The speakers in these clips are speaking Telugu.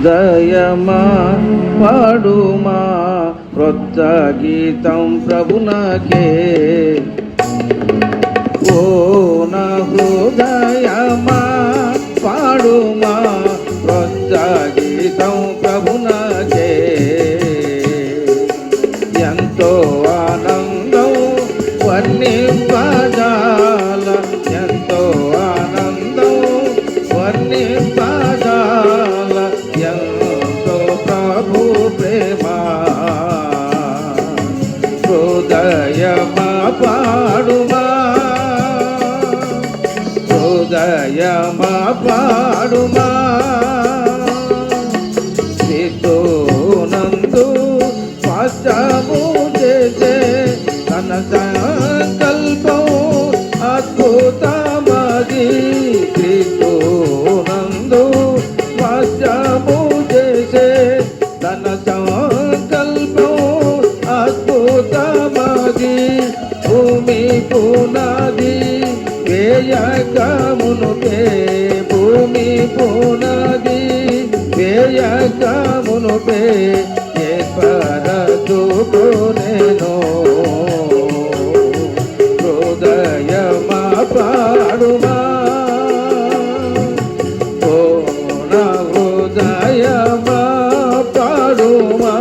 హృదయమా పాడుమా క్రొత్త గీతం ప్రభునకే. ఓ నా హృదయమా పాడుమా క్రొత్త గీతం ప్రభునకే. ఎంతో ఆనందం వర్ణింపజాల, ఎంతో ఆనందం వర్ణింపజాల, ఎంతో ప్రభు ప్రేమ. హృదయమా పాడుమా, హృదయమా పాడుమా, క్రీస్తునందు స్వాస్థ్యము చేసే తన సంకల్పం అద్భుతమది. క్రీస్తునందు స్వాస్థ్యము చేసే తన సంకల్పం అద్భుతమది. భూమి పునాది వేయక మునుపే, భూమి పునాది వేయక మునుపే ఏర్పరచుకొనెను. హృదయమా పాడుమా, ఓ నా హృదయమా పాడుమా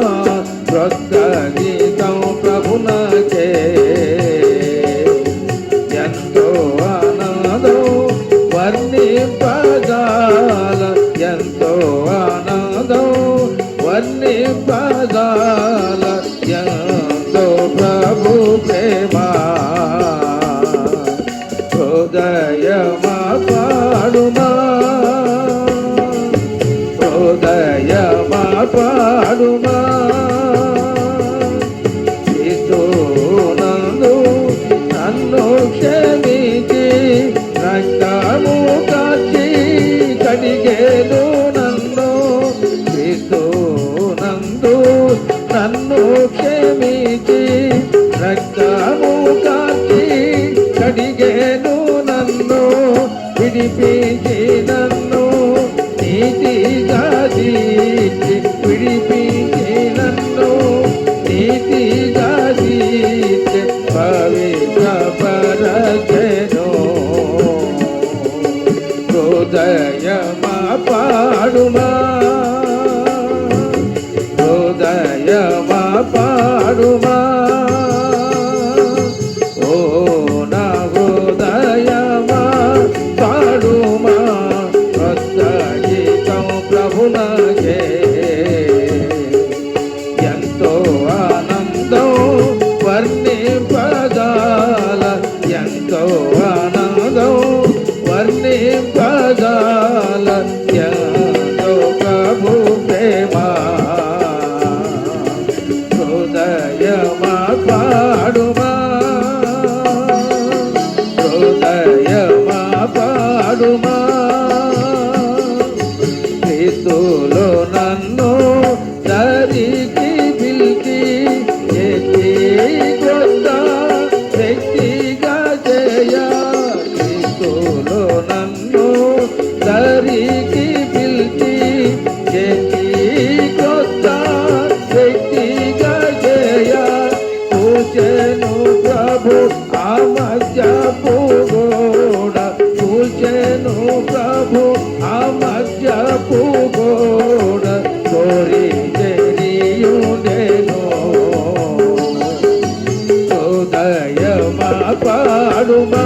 క్రొత్త గీతం ప్రభునకే. ఎంతో ఆనందం వర్ణింపజాల, ఎంతో ఆనందం వర్ణింపజాల, ఎంతో ప్రభు ప్రేమ. హృదయమా పాడుమా, హృదయమా పాడుమా, క్రీస్తునందు నన్ను క్షమించి రక్తము కాచి కడిగేను నన్ను. క్రీస్తునందు నన్ను క్షమించి రక్తము కాచి కడిగేను నన్ను. విడిపించి నన్ను నీతిగా తీర్చి, విడిపించి నన్ను నీతిగా తీర్చి పవిత్రపరచెను. హృదయమా పాడుమా, హృదయమా పాడుమా, ఓ నా హృదయమా పాడుమా క్రొత్త గీతం ప్రభునకే. ఎంతో ఆనందం వర్ణింపజాల, ఎంతో ఆనందం వర్ణింపజాల, ఎంతో ప్రభు ప్రేమ. హృదయమా పాడుమా, హృదయమా పాడుమా, క్రీస్తులో నన్ను దరికి పిలిచి ఎత్తి కొత్త వ్యక్తిగా చేయ. క్రీస్తులో నన్ను దరికి పిలిచి ఎత్తి కొత్త వ్యక్తిగా చేయ. కూర్చెను ప్రభు ఆ మధ్యపు గోడ, కూర్చెను ప్రభు ఆ మధ్యపు గోడ, కోరి చెరియుడెను. హృదయమా పాడుమా,